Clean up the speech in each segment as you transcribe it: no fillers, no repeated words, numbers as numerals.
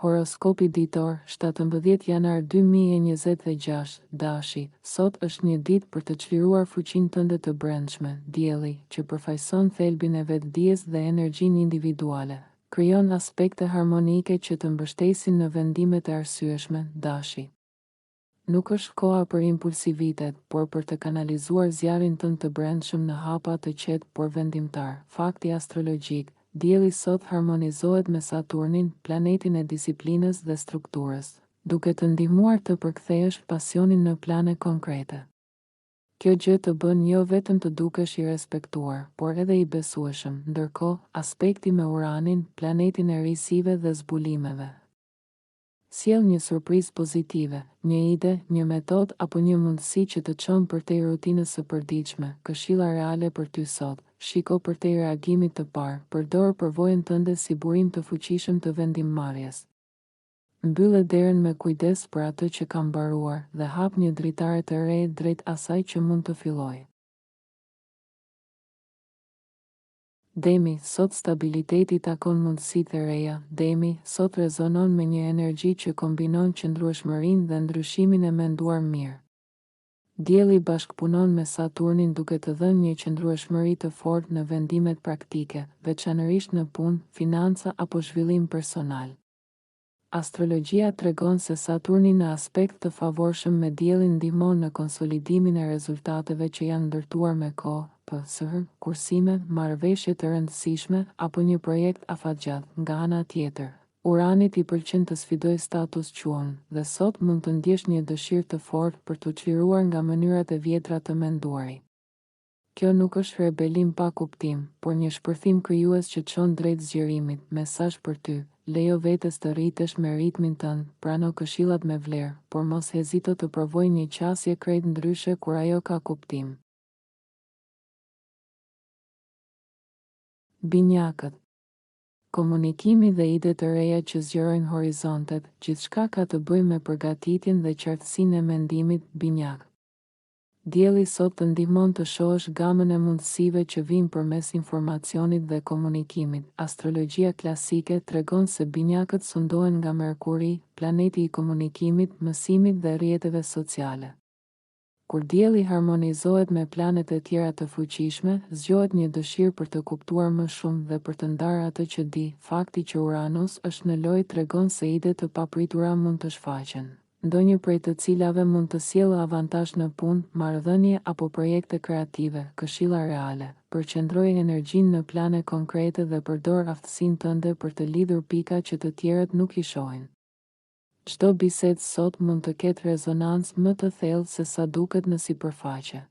Horoskopi ditor, 17 janar 2026, Dashi, sot është një ditë për të çliruar fuqinë tënde të brendshme, Dielli, që përfaqëson thelbin e vetdijes dhe energjinë individuale. Krijon aspekte harmonike që të mbështesin në vendimet e arsyeshme, Dashi. Nuk është koha për impulsivitet, por për të kanalizuar zjarrin tënd të brendshëm në hapa të qetë por vendimtar. Fakti astrologjik, Dielli sot harmonizohet me Saturnin, planetin e disiplinës dhe strukturës, duke të ndihmuar të përkthesh pasionin në plane konkrete. Kjo gjë të bën jo vetëm të dukesh i respektuar, por edhe i besueshëm, ndërkohë aspekti me Uranin, planetin e risive dhe zbulimeve sjell një surprizë pozitive, një ide, një metodë apo një mundësi që të çon përtej rutinës së përditshme. Këshilla reale për ty sot: shiko përtej reagimit të parë, përdor përvojën tënde si burim të fuqishëm të vendimmarrjes. Mbyllë derën me kujdes për atë që ka mbaruar dhe hap një dritare të re drejt asaj që mund të fillojë. Demi, sot stabiliteti takon mundësitë e reja. Demi, sot rezonon me një energji që kombinon qëndrueshmërinë dhe ndryshimin e menduar mirë. Dielli bashkëpunon me Saturnin duke të dhënë një qëndrueshmëri të fortë në vendimet praktike, veçanërisht në punë, financa apo zhvillim personal. Astrologjia tregon se Saturni në aspekt të favorshëm me Diellin ndihmon në konsolidimin e rezultateve që janë ndërtuar me kohë, kursime, marrëveshje të rëndësishme apo një projekt afatgjatë. Nga ana tjetër, Uranit i pëlqen të sfidojë status quo-n dhe sot mund të ndjesh një dëshirë të fortë për të çliruar nga mënyrat e vjetra të menduarit. Kjo nuk është rebelim pa kuptim, por një shpërthim krijues që çon drejt zgjerimit. Mesazh për ty: lejo vetes të rritesh me ritmin tënd, prano këshillat me vlerë, por mos hezito të provojë një qasje krejt ndryshe kur ajo ka kuptim. Binjakët. Komunikimi dhe ide të reja që zgjerojnë horizontet, gjithçka ka të bëjë me përgatitjen dhe qartësinë e mendimit, binjak. Dielli sot të ndihmon të shohësh gamën e mundësive që vijnë përmes informacionit dhe komunikimit. Astrologjia klasike tregon se binjakët sundohen nga Merkuri, planeti i komunikimit, mësimit dhe rrjeteve sociale. Kur dielli harmonizohet me planet e tjera të fuqishme, zgjohet një dëshirë për të kuptuar më shumë dhe për të ndarë atë që di. Fakti që Uranus është në lojë tregon se ide të papritura mund të shfaqen, ndonjë prej të cilave mund të sjellë avantazh në punë, marrëdhënie apo projekte kreative. Këshilla reale: përqendroje energjinë në plane konkrete dhe përdor aftësinë tënde për të lidhur pika që të tjerët nuk i shohin. Çdo bisedë sot mund të ketë rezonancë më të thellë se sa duket në sipërfaqe.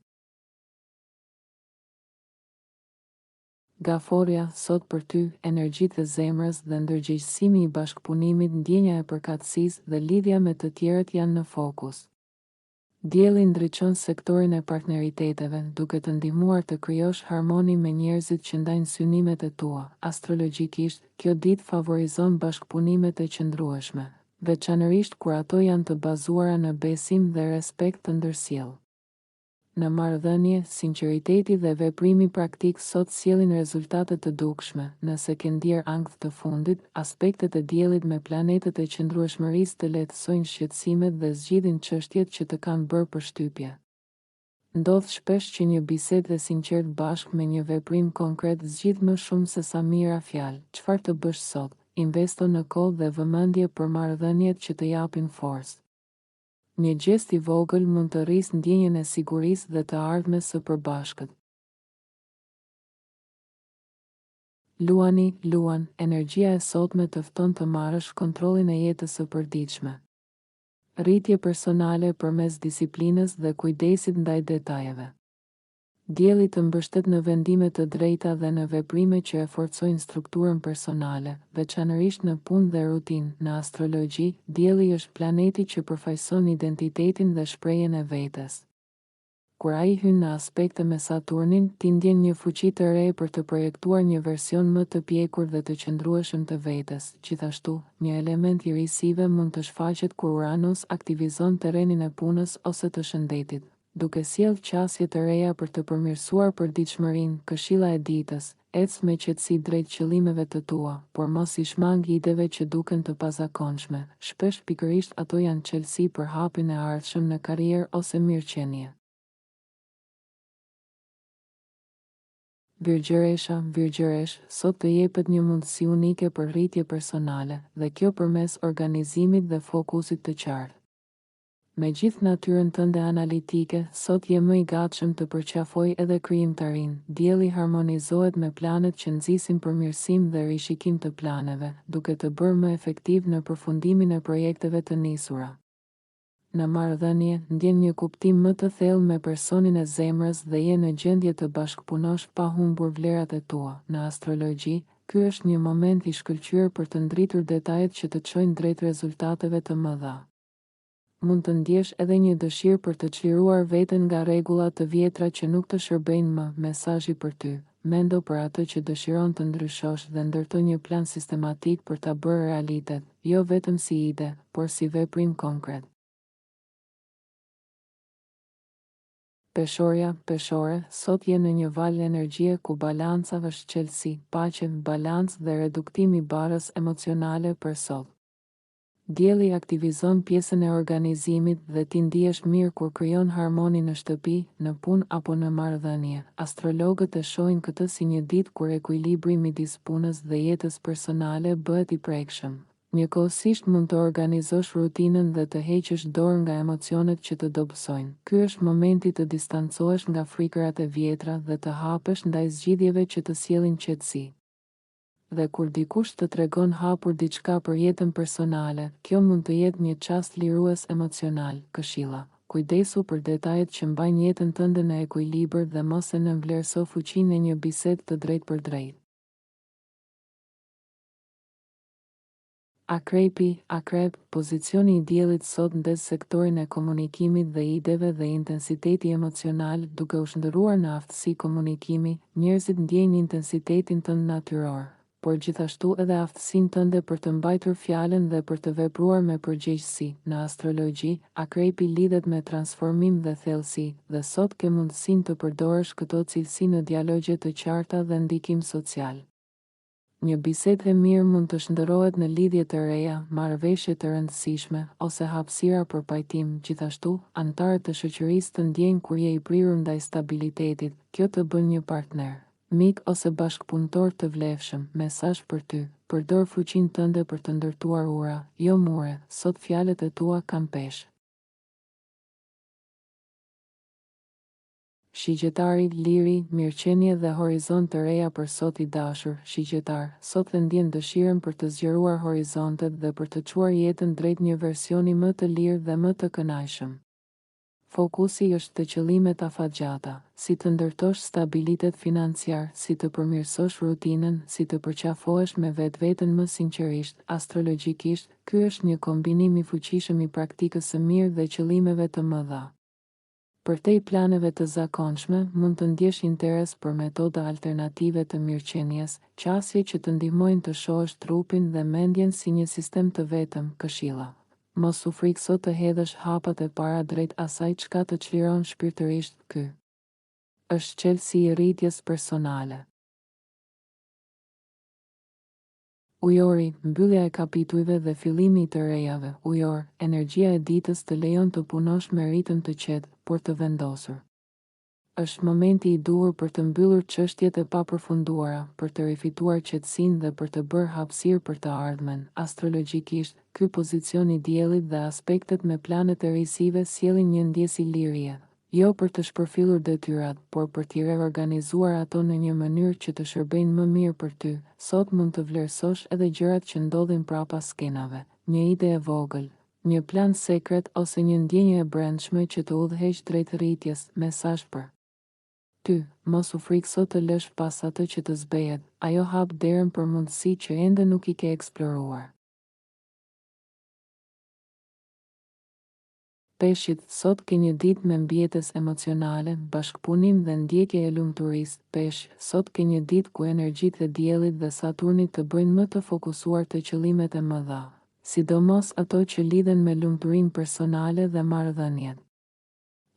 Gaforja, sot për ty, energjitë e zemrës dhe ndërgjegjësimi i bashkëpunimit, ndjenja e përkatësisë dhe lidhja me të tjerët janë në fokus. Dielli ndriçon sektorin e partneriteteve, duke të ndihmuar të krijosh harmoni me njerëzit që ndajnë synimet e tua. Astrologjikisht, kjo ditë favorizon bashkëpunimet e qëndrueshme, veçanërisht kur ato janë të bazuara në besim dhe respekt të ndërsjellë. Në marrëdhënie, sinqeriteti dhe veprimi praktik sot sjellin rezultate të dukshme. Nëse ke ndier ankth të fundit, aspektet e diellit me planetet e qëndrueshmërisë të lehtësojnë shqetësimet dhe zgjidhin çështjet që të kanë bërë përshtypje. Ndodh shpesh që një bisedë e sinqertë bashkë me një veprim konkret zgjidh më shumë se sa mira fjalë. Çfarë të bësh sot? Investo në kohë dhe vëmendje për marrëdhëniet që të japin forcë. Një gjest i vogël mund të rrisë ndjenjen e sigurisë dhe të ardhmes së përbashkët. Luani, luan, energjia e sotme të fton të marrësh kontrollin e jetës së përditshme. Rritje personale përmes disiplinës dhe kujdesit ndaj detajeve. Dielli të mbështet në vendime të drejta dhe në veprime që e forcojnë strukturën personale, veçanërisht në punë dhe rutinë. Në astrologji, dielli është planeti që përfaqëson identitetin dhe shprehjen e vetes. Kur ai hyn në aspekte me Saturnin, ti ndjen një fuqi të re për të projektuar një version më të pjekur dhe të qëndrueshëm të vetes. Gjithashtu, një element i risive mund të shfaqet kur Uranus aktivizon terrenin e punës ose të shëndetit, duke sjellë qasje të reja për të përmirësuar përditshmërinë. Këshilla e ditës: ec me qetësi drejt qëllimeve të tua, por mos i shmang ideve që duken të pazakonshme. Shpesh pikërisht ato janë çelësi për hapin e ardhshëm në karrierë ose mirëqenie. Virgjëresh, sot të jepet një mundësi unike për rritje personale, dhe kjo përmes organizimit dhe fokusit të qartë. Me gjithë natyrën tënde analitike, sot je më i gatshëm të përqafoj edhe krijimtarinë. Dielli harmonizohet me planet që nxisin përmirësim dhe rishikim të planeve, duke të bërë më efektiv në përfundimin e projekteve të nisura. Në marrëdhënie, ndjen një kuptim më të thellë me personin e zemrës dhe je në gjendje të bashkëpunosh pa humbur vlerat e tua. Në astrologji, ky është një moment i shkëlqyer për të ndritur detajet që të çojnë drejt rezultateve të mëdha. Mund të ndjesh edhe një dëshirë për të çliruar veten nga rregullat të vjetra që nuk të shërbejnë më. Mesazhi për ty: mendo për atë që dëshiron të ndryshosh dhe ndërto një plan sistematik për ta bërë realitet, jo vetëm si ide, por si veprim konkret. Peshore, sot je në një valë energjie ku balanca është çelësi, paqe, balancë dhe reduktimi i barrës emocionale për sot. Dielli aktivizon pjesën e organizimit dhe ti ndihesh mirë kur krijon harmoni në shtëpi, në punë apo në marrëdhënie. Astrologët e shohin këtë si një ditë kur ekuilibri midis punës dhe jetës personale bëhet i prekshëm. Njëkohësisht mund të organizosh rutinën dhe të heqësh dorë nga emocionet që të dobësojnë. Ky është momenti të distancohesh nga frikërat e vjetra dhe të hapesh ndaj zgjidhjeve që të sjellin qetësi. Dhe kur dikush të tregon hapur diçka për jetën personale, kjo mund të jetë një çast lirues emocional. Këshilla: kujdesu për detajet që mbajnë jetën tënde në ekuilibër dhe mos e nënvlerëso fuqinë e një bisede të drejtë për drejtë. Akrep, pozicioni i diellit sot ndez sektorin e komunikimit dhe ideve dhe intensiteti emocional, duke u shndërruar në aftësi komunikimi, njerëzit ndjejnë intensitetin tënd natyror, por gjithashtu edhe aftësinë tënde për të mbajtur fjalën dhe për të vepruar me përgjegjësi. Në astrologji, akrepi lidhet me transformim dhe thellësi, dhe sot ke mundësinë të përdorësh këto cilësi në dialogje të qarta dhe ndikim social. Një bisedë e mirë mund të shndërrohet në lidhje të reja, marrëveshje të rëndësishme, ose hapësira për pajtim. Gjithashtu, anëtarët e shoqërisë të ndjejnë kur je i prirur ndaj stabilitetit, kjo të bën një partner, mik ose bashkëpunëtor të vlefshëm. Mesazh për ty: përdor fuqinë tënde për të ndërtuar ura, jo mure. Sot fjalët e tua kanë peshë. Shigjetari, liri, mirëqenie dhe horizont të reja për sot i dashur. Shigjetar, sot e ndjen dëshirën për të zgjeruar horizontet dhe për të çuar jetën drejt një versioni më të lirë dhe më të kënaqshëm. Fokusi është te qëllimet afatgjata, si të ndërtosh stabilitet financiar, si të përmirësosh rutinën, si të përqafohesh me vetveten më sinqerisht. Astrologjikisht, ky është një kombinim i fuqishëm i praktikës së mirë dhe qëllimeve të mëdha. Për te i planeve të zakonshme, mund të ndjesh interes për metoda alternative të mirëqenies, qasje që të ndihmojnë të shohësh trupin dhe mendjen si një sistem të vetëm. Këshilla: mos u frikëso të hedhësh hapat e para drejt asaj çka të çliron shpirtërisht. Ky është çelësi i rritjes personale. Ujori, mbyllja e kapitujve dhe fillimi i të rejave. Ujor, energjia e ditës të lejon të punosh me ritëm të qetë, por të vendosur. Është momenti i duhur për të mbyllur çështjet e papërfunduara, për të rifituar qetësinë dhe për të bërë hapësirë për të ardhmen. Astrologjikisht, ky pozicion i diellit dhe aspektet me planet e risive sjellin një ndjesë lirie. Jo për të shpërfillur detyrat, por për t'i reorganizuar ato në një mënyrë që të shërbejnë më mirë për ty. Sot mund të vlerësosh edhe gjërat që ndodhin prapa skenave, një ide e vogël, një plan sekret ose një ndjenjë e brendshme që të udhëheq drejt rritjes. Mesazh për ty: mos u frikëso të lësh pas atë që të zbehet, ajo hap derën për mundësi që ende nuk i ke eksploruar. Peshqit, sot ke një ditë me mbjetës emocionale, bashkëpunim dhe ndjekje e lumturisë. Peshq, sot ke një ditë ku energjitë e diellit dhe Saturnit të bëjnë më të fokusuar te qëllimet e mëdha, sidomos ato që lidhen me lumturinë personale dhe marrëdhëniet.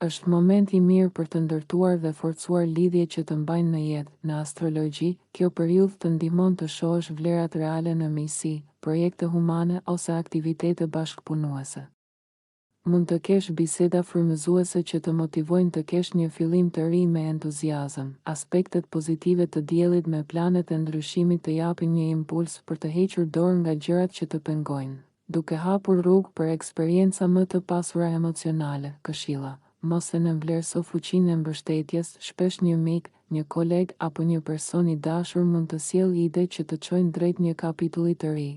Është moment i mirë për të ndërtuar dhe forcuar lidhje që të mbajnë në jetë. Në astrologji, kjo periudhë të ndihmon të shohësh vlerat reale në miqësi, projekte humane ose aktivitete bashkëpunuese. Mund të kesh biseda frymëzuese që të motivojnë të kesh një fillim të ri me entuziazëm. Aspektet pozitive të diellit me planet e ndryshimit të japin një impuls për të hequr dorë nga gjërat që të pengojnë, duke hapur rrugë për eksperienca më të pasura emocionale. Këshilla: mos e nënvlerëso fuqinë e mbështetjes, shpesh një mik, një koleg apo një person i dashur mund të sjellë ide që të çojnë drejt një kapitulli të ri.